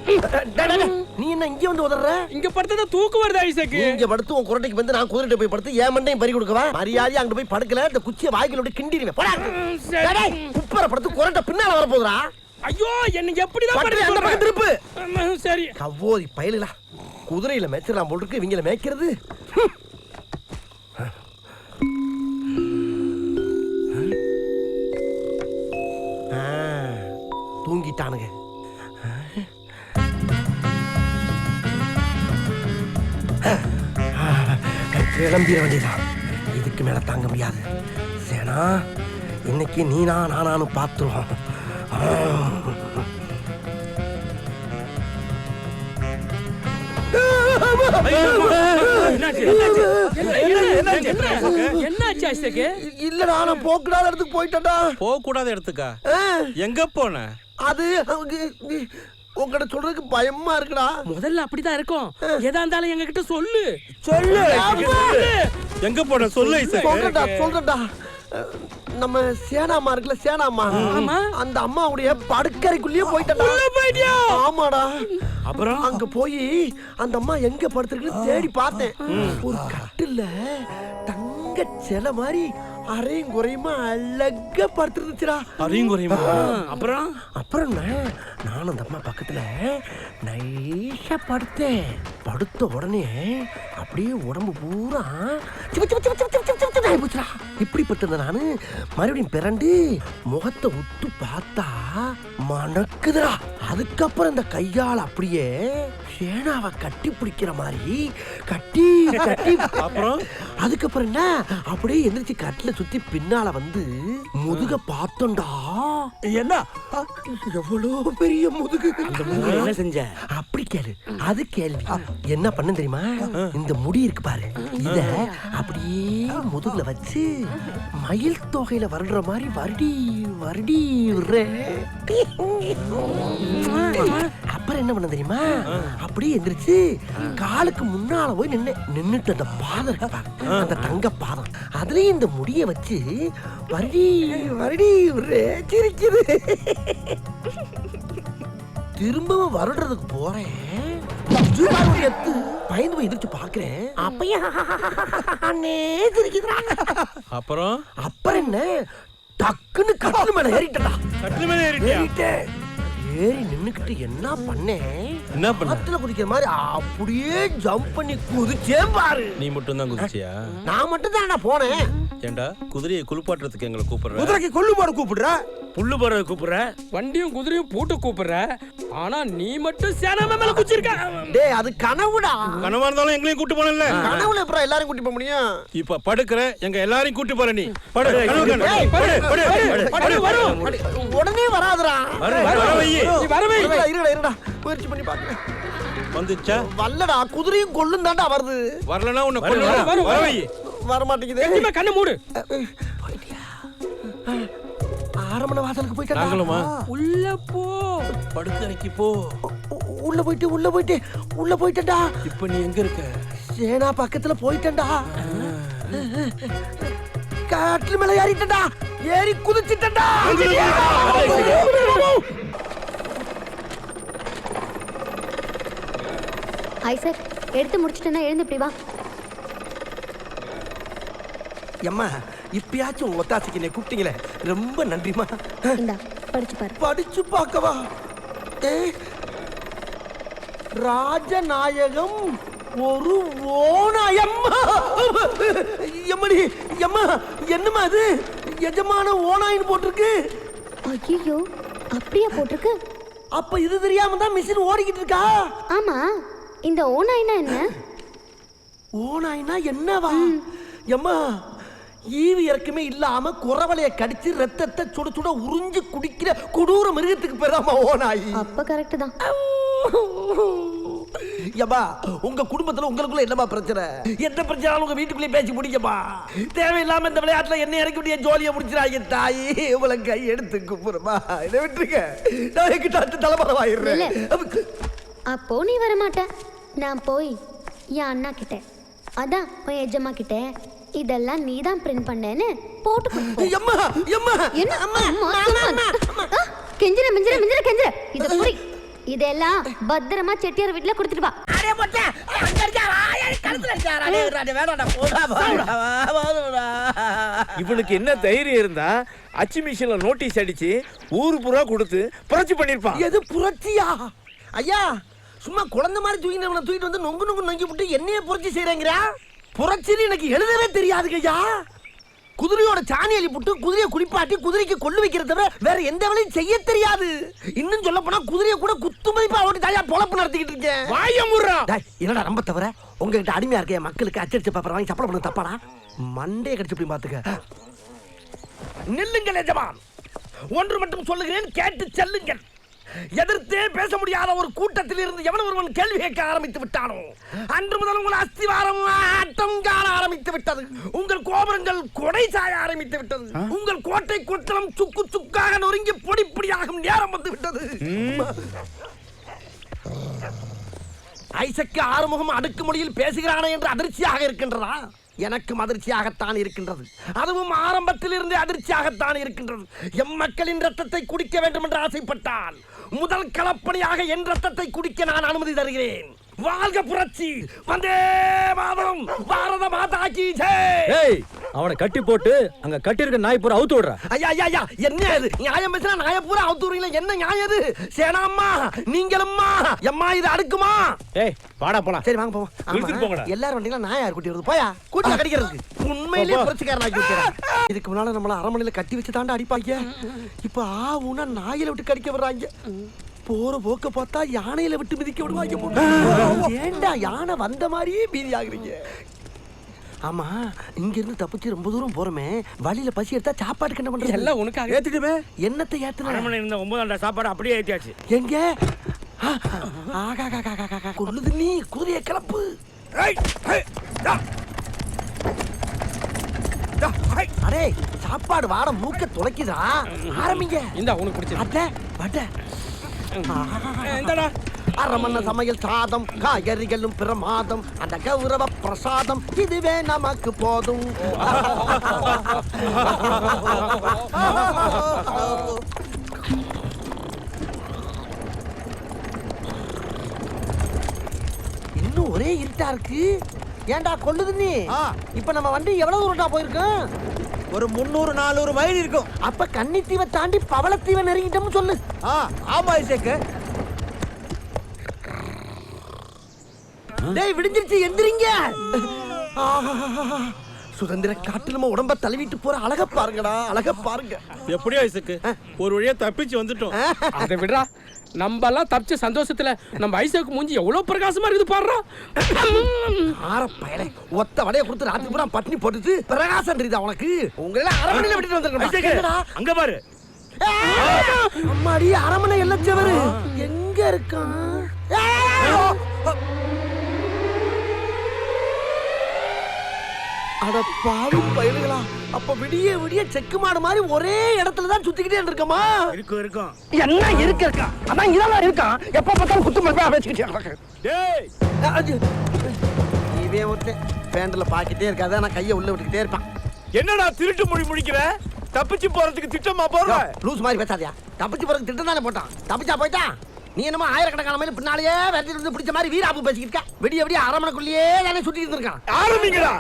நீ என்ன இங்க வந்து உதற? இங்க படுத்தா தூக்கு வருது ஐசக்கு. இங்க படுத்து உன் குரட்டைக்கு வந்து நான் குதிரைட்ட போய் படுத்து ஏன் மண்டையும் பறி கொடுக்கவா? மரியாதை அங்க போய் படுக்கல இந்த குச்சியை வாய்க்குள்ள விட்டு கிண்டிடுவேன். போடா. டேய் குப்பர படுத்து குரட்டை பின்னால வர போகுதுடா. ஐயோ என்ன எப்படிதான் படுத்து அந்த பக்கம் திருப்பு. சரி. கவ்வோதி பயலுடா. குதிரையில மேய்ச்சலாம் போல் இருக்கு இவங்கள மேய்க்கிறது. தூங்கிட்டானுங்க. கிளம்பிட வேண்டியதான். இதுக்கு மேல தாங்க முடியாது. சேனா இன்னைக்கு நீனா நானானு பார்த்துருவோம். இல்லடா நான் போக்கூடாத இடத்துக்கு போயிட்டேன்டா. போகக்கூடாத இடத்துக்கா? எங்க போன? அது உங்ககிட்ட சொல்றதுக்கு பயமா இருக்குடா. முதல்ல அப்படிதான் இருக்கும். எதா இருந்தாலும் எங்க கிட்ட சொல்லு. சொல்லு. எங்க போன சொல்லு. சொல்றேன்டா. நம்ம சேனாமா இருக்குல்ல, சேனாமா, அந்த அம்மாவுடைய படுக்கறைக்குள்ளேயே போயிட்டா. ஆமாடா. அப்புறம் அங்க போய் அந்த அம்மா எங்க படுத்திருக்குன்னு தேடி பார்த்தேன். ஒரு கட்டில்ல தங்க சிலை மாதிரி அரையும் குறையுமா அழகா படுத்துருந்துச்சுடா. அரையும் குறையுமா? அப்புறம் அப்புறம் நானும் அந்த அம்மா பக்கத்துல நைஸா படுத்தேன். படுத்த உடனே அப்படியே உடம்பு பூரா இப்படிப்பட்டிருந்த நானு மறுபடியும் பிறண்டு முகத்தை உத்து பார்த்தா மணக்குதுடா. அதுக்கப்புறம் இந்த கையால் அப்படியே சேனாவை கட்டி பிடிக்கிற மாதிரி கட்டி கட்டி அப்புறம் அதுக்கப்புறம் என்ன அப்படியே எந்திரிச்சு கட்டில சுத்தி பின்னால வந்து முதுக பார்த்தோம்டா. என்ன எவ்வளவு பெரிய முதுகு. என்ன செஞ்ச? அப்படி கேளு. அது கேள்வி. என்ன பண்ண தெரியுமா? இந்த முடி இருக்கு பாரு, இத அப்படியே முதுகுல வச்சு மயில் தொகையில வருடுற மாதிரி வருடி வருடி அப்புறம் என்ன பண்ண தெரியுமா? அப்படியே எந்திரிச்சு காலுக்கு முன்னால போய் நின்னுட்டு அந்த பாதம் இருக்கு பாரு, அந்த தங்க பாதம், அதுலயும் இந்த முடிய வச்சு வருடி வருடி சிரிக்குது. திரும்பவும் வருடுறதுக்கு போறேன். பயந்து போய் எதிர்த்து பாக்குறேன். அப்புறம் அப்புறம் என்ன டக்குன்னு கட்டில் மேல ஏறிட்டா. கட்டில் மேல ஏறிட்டேன். ஏறி நின்னுக்கிட்டு என்ன பண்ணேன்? என்ன பண்ண? கட்டில குதிக்கிற மாதிரி அப்படியே ஜம்ப் பண்ணி குதிச்சேன் பாரு. நீ மட்டும் தான் குதிச்சியா? நான் மட்டும் தான் போனேன். ஏண்டா குதிரையை குளிப்பாட்டுறதுக்கு எங்களை கூப்பிடுற? குதிரைக்கு கொள்ளு போட கூப்பிடுற, புல்லு போற கூப்பிடுற, வண்டியும் குதிரையும் பூட்டு கூப்பிடுற. ஆனா நீ மட்டும் சேனாமா மேல குச்சிருக்க. டேய் அது கனவுடா. கனவா இருந்தாலும் எங்களையும் கூட்டி போனல. கனவுல அப்புறம் எல்லாரும் கூட்டி போக முடியும்? இப்ப படுக்கற எங்க எல்லாரையும் கூட்டி போற நீ. படு கனவு படு. உடனே வராதுடா. வர வை. நீ வர வை. இருடா முயற்சி பண்ணி பாக்குறேன். வந்துச்சா? வல்லடா குதிரையும் கொள்ளும் தாண்டா வருது. வரலனா உன்னை கொல்லுறேன். வர வை. வர மாட்டேங்குது. எங்க கண்ணு மூடு. ஆரமண வாசலுக்கு போயிட்டா. நாங்களுமா? உள்ள போ. படுக்கறைக்கு போ. உள்ள போயிட்டேன்டா. இப்ப நீ எங்க இருக்க? சேனா பக்கத்துல போயிட்டேன்டா. காட்டுல மேல ஏறிட்டேன்டா. ஏறி குதிச்சிட்டேன்டா. ஹாய் சார், எடுத்து முடிச்சிட்டேன்னா எழுந்து இப்படி வா. அம்மா இப்பயாச்சும் ஒத்தாசிக்கு என்னை கூப்பிட்டீங்களே, ரொம்ப நன்றிமா. இந்தா படிச்சு பாரு. படிச்சு பார்க்கவா? ராஜநாயகம் ஒரு ஓநாயம்மா. எம்மடி எம்மா என்னம்மா அது? எஜமான ஓநாயின்னு போட்டிருக்கு. ஐயோ அப்படியே போட்டிருக்கு. அப்ப இது தெரியாம தான் மிஷின் ஓடிக்கிட்டு இருக்கா? ஆமா, இந்த ஓநாய்னா என்ன? ஓநாய்னா என்னவா? எம்மா ஈவு இறக்குமே இல்லாம குறவலைய கடிச்சு ரத்தத்தை சுட சுட உறிஞ்சு குடிக்கிற கொடூர மிருகத்துக்கு பேராமா ஓநாய். அப்ப கரெக்ட் தான். யப்பா உங்க குடும்பத்துல உங்களுக்குள்ள என்னமா பிரச்சனை? என்ன பிரச்சனை உங்க வீட்டுக்குள்ளே பேசி முடிக்கப்பா. தேவையில்லாம இந்த விளையாட்டுல என்ன இறக்கி விட்டிய ஜோலியை முடிச்சிடாங்க. தாயி உங்களை கை எடுத்து குப்புறமா இதை விட்டுருக்க. நான் எங்கிட்ட தலைமறைவாயிடுறேன். அப்போ நீ வரமாட்ட. நான் போய் என் அண்ணா கிட்ட, அதான் உன் எஜமா கிட்ட இதெல்லாம் நீ தான் பிரிண்ட் பண்ணேன்னு போட்டு கெஞ்சிர மிஞ்சிர மிஞ்சிர கெஞ்சிர. இத புடி. இதெல்லாம் பத்திரமா செட்டியார் வீட்டுல கொடுத்துட்டு வா. அடே போச்சே அங்க இருக்கா கழுத்துல இருக்காரா அடே வேணாடா போடா இவனுக்கு என்ன தைரியம் இருந்தா அச்சு மிஷின்ல நோட்டீஸ் அடிச்சு ஊரு பூரா கொடுத்து புரட்சி பண்ணிருப்பான். எது புரட்சியா? ஐயா சும்மா குழந்தை மாதிரி தூக்கிட்டு வந்து நொங்கு நொங்கு நொங்கி விட்டு என்னையே புரட்சி செய்யறேங்கிறா? புரட்சின்னு எனக்கு எழுதவே தெரியாதுங்க ஐயா. குதிரையோட சாணி அள்ளி போட்டு குதிரையை குளிப்பாட்டி குதிரைக்கு கொள்ளு வைக்கிறத தவிர வேற எந்த வேலையும் செய்ய தெரியாது. இன்னும் சொல்ல போனா குதிரையை கூட குத்து மதிப்பா ஓட்டி தாயா பொழப்பு நடத்திக்கிட்டு இருக்கேன். என்னடா ரொம்ப தவிர உங்ககிட்ட அடிமையா இருக்க மக்களுக்கு அச்சடிச்ச பேப்பர் வாங்கி சப்பளம் பண்ண தப்பாடா? மண்டே கடிச்சு போய் பாத்துக்க. நில்லுங்கள் எஜமான், ஒன்று மட்டும் சொல்லுகிறேன், கேட்டு செல்லுங்கள். எதிர்த்தே பேச முடியாத ஒரு கூட்டத்தில் இருந்து எவன் ஒருவன் கேள்வி கேட்க ஆரம்பித்து விட்டானோ அன்று முதல் உங்கள் அஸ்திவாரம் ஆட்டம் காண ஆரம்பித்து விட்டது. உங்கள் கோபுரங்கள் கொடை சாய ஆரம்பித்து விட்டது. உங்கள் கோட்டை கொத்தளம் சுக்கு சுக்காக நொறுங்கி பொடி பொடியாகும் நேரம் வந்து விட்டது. ஐசக்கு ஆறுமுகம் அடுக்குமொழியில் பேசுகிறானே என்று அதிர்ச்சியாக இருக்கின்றதா? எனக்கும் அதிர்ச்சியாகத்தான் இருக்கின்றது. அதுவும் ஆரம்பத்தில் இருந்து அதிர்ச்சியாகத்தான் இருக்கின்றது. எம் மக்களின் ரத்தத்தை குடிக்க வேண்டும் என்று ஆசைப்பட்டால் முதல் களப்பணியாக என் ரத்தத்தை குடிக்க நான் அனுமதி தருகிறேன். வாழ்க புரட்சி, வந்தே மாதரம், பாரத மாதா கி ஜெய். அவனை கட்டி போட்டு அங்க கட்டி இருக்க நாய் பூரா அவுத்து விடுற. ஐயா ஐயா ஐயா என்ன இது நியாயம் பேசினா நாயை பூரா அவுத்து விடுறீங்களா? என்ன நியாயம் இது? சேனாம்மா நீங்களும்மா எம்மா இது அடுக்குமா? ஏய் வாடா போலாம். சரி வாங்க போவோம். இழுத்துட்டு போங்கடா. எல்லாரும் வண்டியில நாயா கூட்டி வருது. போயா கூட்டி கடிக்கிறதுக்கு உண்மையிலேயே புரட்சிக்காரன் ஆக்கி விட்டுறேன். இதுக்கு முன்னால நம்மள அரமனையில கட்டி வச்சு தாண்டா அடிப்பாங்க. இப்ப ஆவுன்னா நாயில விட்டு கடிக்க வர்றாங்க. போற போக்க பார்த்தா யானையில விட்டு மிதிக்க விடுவாங்க. ஏண்டா யானை வந்த மாதிரியே பீதி ஆகுறீங்க? ஆமா இங்க இருந்து தப்பிச்சு ரொம்ப தூரம் போறமே, வழியில பசி எடுத்தா சாப்பாடுக்கு என்ன பண்றது? எல்லாம் உனக்காக ஏத்திட்டுமே. என்னத்தை ஏத்துன? அரமனை இருந்த 9 சாப்பாடு அப்படியே ஏத்தியாச்சு. எங்க? ஆகா கொல்லுது நீ குதிரையை கிளப்பு. அடே சாப்பாடு வாட மூக்க துளைக்குதா? ஆரம்பிங்க. இந்த உனக்கு பிடிச்சது அட வட இந்தடா. அரமண்ண சமையல் சாதம் காய்கறிகளும் பிரமாதம், அந்த கௌரவ பிரசாதம் இதுவே நமக்கு போதும். இன்னும் ஒரே இருட்டா இருக்கு. ஏண்டா கொல்லுது நீ? இப்ப நம்ம வண்டி எவ்வளவு தூரட்டா போயிருக்கோம்? ஒரு 300-400 மைல் இருக்கும். அப்ப கன்னித்தீவை தாண்டி பவளத்தீவை நெருங்கிட்டோம்னு சொல்லு. ஆமா ஐசக்கு. டேய் விடிஞ்சிருச்சு, எந்திரிங்க. சுதந்திர காட்டு நம்ம உடம்ப தழுவிட்டு போற அழக பாருங்கடா, அழக பாருங்க. எப்படியோ ஐசக்கு ஒரு வழியா தப்பிச்சு வந்துட்டோம். அதை விடுறா, நம்ம எல்லாம் தப்பிச்ச சந்தோஷத்துல நம்ம ஐசக்கு மூஞ்சி எவ்வளவு பிரகாசமா இருக்குது பாடுறா. ஆற பயலே ஒத்த வடைய கொடுத்து ராத்திரி பூரா பட்னி போட்டுட்டு பிரகாசம் தெரியுதா உனக்கு? உங்களை அரமனையில விட்டுட்டு வந்திருக்கேன். அங்க பாரு. அம்மாடி அரமனை எல்லச்சவரு எங்க இருக்கான்? அட பாவி பயலுகளா, அப்ப விடிய விடிய செக்கு மாடு மாதிரி ஒரே இடத்துல தான் சுத்திக்கிட்டே இருக்கமா? இருக்கும். என்ன இருக்கா? அதான் இதெல்லாம் இருக்கான். எப்ப பார்த்தாலும் குத்து மதிப்பா பேசிக்கிட்டே. டேய் இவன் ஒருத்தன் பேண்ட்ல பாக்கிட்டே இருக்காது, நான் கையை உள்ள விட்டுக்கிட்டே இருப்பான். என்னடா திருட்டு மொழி முடிக்கிற? தப்பிச்சு போறதுக்கு திட்டமா போற? லூஸ் மாதிரி பேசாதியா. தப்பிச்சு போறதுக்கு திட்டம் தானே போட்டான். தப்பிச்சா போயிட்டான். நீ என்னமோ ஆயிரக்கணக்கான மைல் பின்னாலேயே வெட்டி இருந்து பிடிச்ச மாதிரி வீராப்பு பேசிக்கிட்டு இருக்க. விடிய விடிய அரமனைக்குள்ளேயே தானே சுத்தி இருந்திருக்கான். ஆரம்பிங்கடா.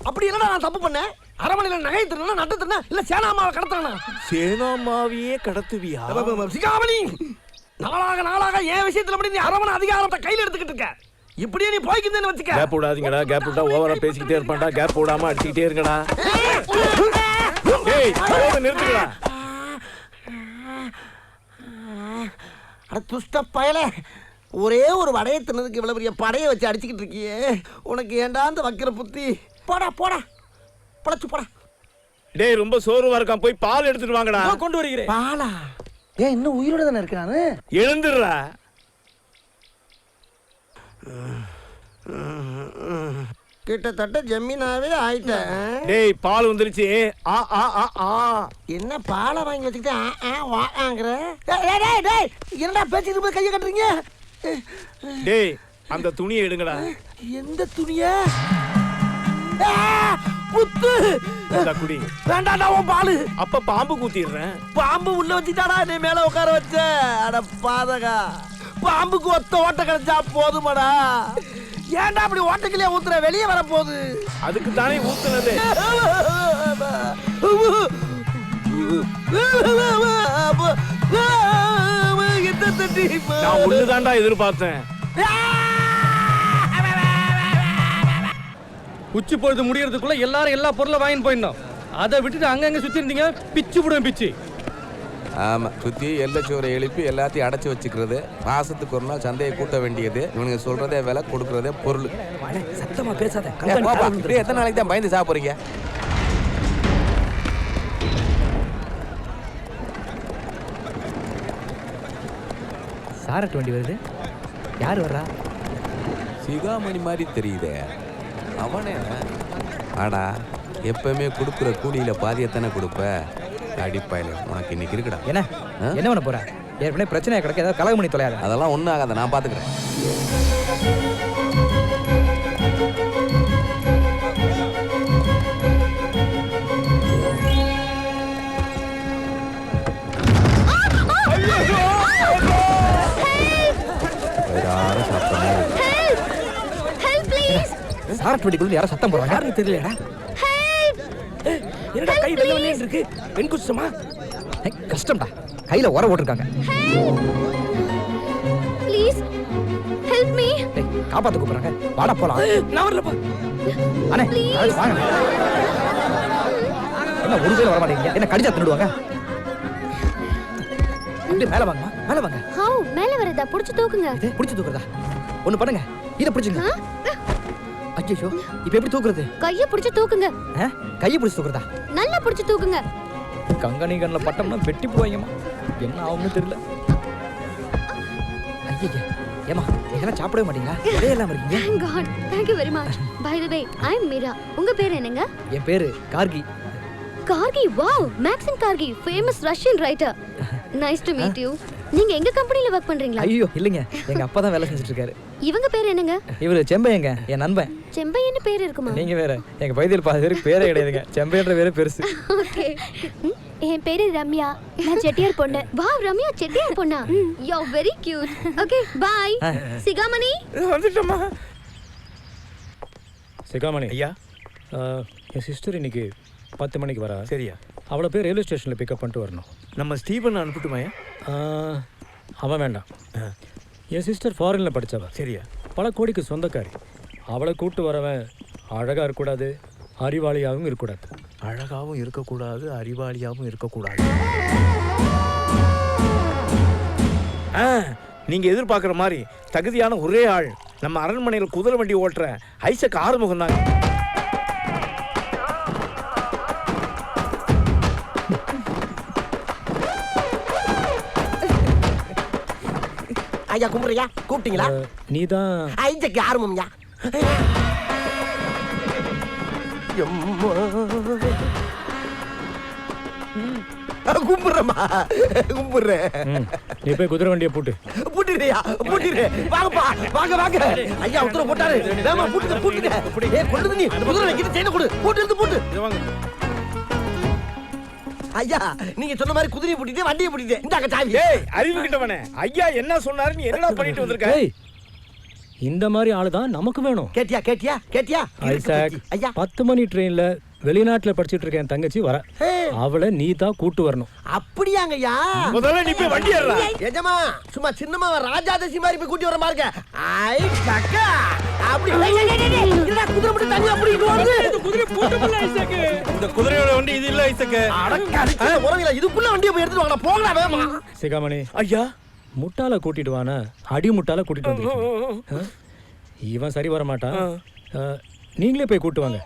அப்படி என்னடா நான் தப்பு பண்ணேன்? அரமனையில நகை திருனா நட்டு திருனா இல்ல சேனாமாவை கடத்துறா? சேனாமாவியே கடத்துவியா? சிகாமணி, நாளாக நாளாக என் விஷயத்துல மட்டும் நீ அரமனை அதிகாரத்தை கையில எடுத்துக்கிட்டு இருக்க. இப்படியே நீ போய்க்குதுன்னு வச்சுக்க. கேப் விடாதீங்கடா. கேப் விட்டா ஓவரா பேசிக்கிட்டே இருப்பான்டா. கேப் விடாம அடிச்சுக்கிட்டே இருங்கடா. டேய் நிறுத்துடா. அட துஷ்ட பயலே, ஒரே ஒரு வடையை தின்னதுக்கு இவ்வளவு பெரிய படையை வச்சு அடிச்சுக்கிட்டு இருக்கியே. உனக்கு ஏண்டா அந்த வக்கிர புத்தி? போடா போடா பழச்சு போடா. டேய் ரொம்ப சோர்வா இருக்கான், போய் பால் எடுத்துட்டு வாங்கடா. கொண்டு வருகிறேன். பாலா? ஏன் இன்னும் உயிரோட தானே இருக்கானு? எழுந்துடுறா. கிட்டத்தட்ட ஜமீனாவே ஆயிட்டேன். டேய் பால் வந்துருச்சு. ஆ ஆ ஆ ஆ. என்ன பாலை வாங்கி வச்சுக்கிட்டு வாங்குற? என்னடா பேசிட்டு போய் கையை கட்டுறீங்க? டேய் அந்த துணியை எடுங்கடா. எந்த துணிய? குத்து. இந்தா குடி. வேண்டாடா உன் பாலு. அப்ப பாம்பு கூத்திடுறேன். பாம்பு உள்ள வச்சுட்டாடா நீ மேல உட்கார வச்ச. அட பாதகா, பாம்புக்கு ஒத்த ஓட்ட கிடைச்சா போதுமாடா. ஏன்டா அப்படி ஓட்டைக்கிலே ஊத்துற? வெளியே வர போகுது. அதுக்கு தானே ஊத்துனது. நான் ஒண்ணுதான்டா எதிர்பார்த்தேன். உச்சி பொழுது முடியறதுக்குள்ள எல்லாரும் எல்லா பொருளும் வாங்கிட்டு போயிடணும். அதை விட்டுட்டு அங்கங்க சுத்தி இருந்தீங்க பிச்சு போடுவேன் பிச்சு. ஆமா, சுத்தி எல்லச்சோரை எழுப்பி எல்லாத்தையும் அடைச்சு வச்சுக்கிறது. மாசத்துக்கு ஒரு நாள் சந்தையை கூட்ட வேண்டியது. இவனுங்க சொல்றதே விலை, கொடுக்கறதே பொருள். சத்தமா பேசாத. எத்தனை நாளைக்கு தான் பயந்து சாப்பிடுறீங்க? சாரட் வண்டி வருது. யார் வர்றா? சிகாமணி மாதிரி தெரியுதே. அவனே ஆடா, எப்பவுமே கொடுக்குற கூலியில பாதியத்தானே கொடுப்ப. அடிப்பாயில உனக்கு இன்னைக்கு இருக்குடா. என்ன என்ன பண்ண போற? ஏற்கனவே பிரச்சனையா கிடக்க, ஏதாவது கலகம் பண்ணி தொலையாத. அதெல்லாம் ஒன்றும் ஆகாத, நான் பாத்துக்கிறேன். சாரட் வண்டிக்குள்ள யாரோ சத்தம் போடுறாங்க. யாருன்னு தெரியலடா. என்னடா கை வெள்ள வெள்ளேன்னு இருக்கு? பெண் குஷ்டமா? கஷ்டம்டா, கையில உர போட்டிருக்காங்க. Please help me. காப்பாத்த கூப்பிடுறாங்க. வாடா போலாம். நான் வரலப்பா. அண்ணே வாங்க. என்ன ஒரு பேர் வர மாட்டேங்க? என்ன கடிச்சா தின்னுடுவாங்க? அப்படியே மேல வாங்கம்மா, மேல வாங்க. ஹவ் மேல வரதா? புடிச்சு தூக்குங்க. இது பிடிச்சு தூக்குறதா? ஒண்ணு பண்ணுங்க, இதை பிடிச்சுங்க. ஐயோ, இப்ப எப்படி தூக்குறது? கைய புடிச்சு தூக்குங்க. கையை பிடிச்சு தூக்குறதா? நல்லா புடிச்சு தூக்குங்க. கங்கனி கண்ணில் பட்டம்னா வெட்டி போவாங்கம்மா. என்ன ஆகும்னு தெரியல. ஐயா ஏமா, நீங்களாம் சாப்பிடவே மாட்டீங்களா? இதே எல்லாம் இருக்கீங்க. Thank God. Thank you very much. By the way, I am Mira. உங்க பேர் என்னங்க? என் பேரு Gargi. Gargi. Wow, Maxim Gorky, famous Russian writer. Nice to meet you. நீங்க எங்க கம்பெனில வர்க் பண்றீங்களா? ஐயோ இல்லைங்க, எங்க அப்பா தான் வேலை செஞ்சுட்டு இருக்காரு. இவங்க பேர் என்னங்க? இவரு செம்பையங்க, என் நண்பன். செம்பையன்னு பேர் இருக்குமா? நீங்க வேற, எங்க பகுதியில் பாதி பேருக்கு பேரே கிடையாதுங்க. செம்பைன்ற பேரு பெருசு. ஓகே. என் பேரு ரம்யா. நான் செட்டியார் பொண்ணு. வாவ், ரம்யா செட்டியார் பொண்ணா? You are very cute. Okay, bye. Sikamani வந்துட்டோமா? சிகாமணி ஐயா. என் சிஸ்டர் இன்னைக்கு 10 மணிக்கு வரா. சரியா? அவளை போய் ரயில்வே ஸ்டேஷனில் பிக்கப் பண்ணிட்டு வரணும். நம்ம ஸ்டீபன் அனுப்பிட்டுமாயா? அவன் வேண்டாம். என் சிஸ்டர் ஃபாரினில் படித்தவ. சரியா? பல கோடிக்கு சொந்தக்காரி. அவளை கூப்பிட்டு வரவன் அழகாக இருக்கக்கூடாது, அறிவாளியாகவும் இருக்கக்கூடாது. அழகாகவும் இருக்கக்கூடாது, அறிவாளியாகவும் இருக்கக்கூடாது. நீங்க எதிர்பார்க்குற மாதிரி தகுதியான ஒரே ஆள் நம்ம அரண்மனையில் குதிரை வண்டி ஓட்டுற ஐசக் ஆறுமுகம் தாங்க. ஐயா கும்பிடுறியா? கூப்பிட்டீங்களா? நீதான் ஐஜக்கு ஆரம்பம்யா. கும்பிடுறமா, கும்பிடுறேன். நீ போய் குதிரை வண்டியை போட்டு பூட்டிடுறியா? பூட்டிடு. வாங்கப்பா, வாங்க வாங்க. ஐயா உத்தரவு போட்டாரு. வேமா பூட்டுங்க, பூட்டுங்க. ஏய் கொண்டு நீ குதிரை வைக்கிற செயினை கொடு. பூட்டு எடுத்து பூட்டு. ஐயா நீங்க சொன்ன மாதிரி குதிரையை பூட்டிட்டு வண்டியை பூட்டிட்டு இந்தாங்க சாவி. ஏய் அறிவு கிட்டவனே, ஐயா என்ன சொன்னாரு? நீ என்னடா பண்ணிட்டு வந்திருக்க? இந்த மாதிரி ஆளு தான் நமக்கு வேணும். கேட்டியா கேட்டியா கேட்டியா? ஐசாக், ஐயா 10 மணி ட்ரெயின்ல வெளிநாட்டுல படிச்சிட்டு இருக்க என் தங்கச்சி வர. அவளை நீ தான் கூட்டு வரணும். அப்படியாங்க ஐயா? முதல்ல நீ போய் வண்டி ஏறடா. எஜமா சும்மா சின்னமா ராஜாதசி மாதிரி போய் கூட்டி வர பாருங்க. ஐ கக்கா அப்படி இல்லடா, குதிரை மட்டும் தனியா அப்படிட்டு வருது. இந்த குதிரை போட்டுமல்ல ஐசக். இந்த குதிரையோட வண்டி இது இல்ல ஐசக். அடக்கடிச்ச உறவில இதுக்குள்ள வண்டியை போய் எடுத்துட்டு வாங்க. போங்கடா வேகமா. சிகாமணி, ஐயா முட்டாள கூட்டிட்டு வானா, அடி முட்டாள கூட்டிட்டு வந்து. இவன் சரி வர மாட்டான். நீங்களே போய் கூட்டு வாங்க.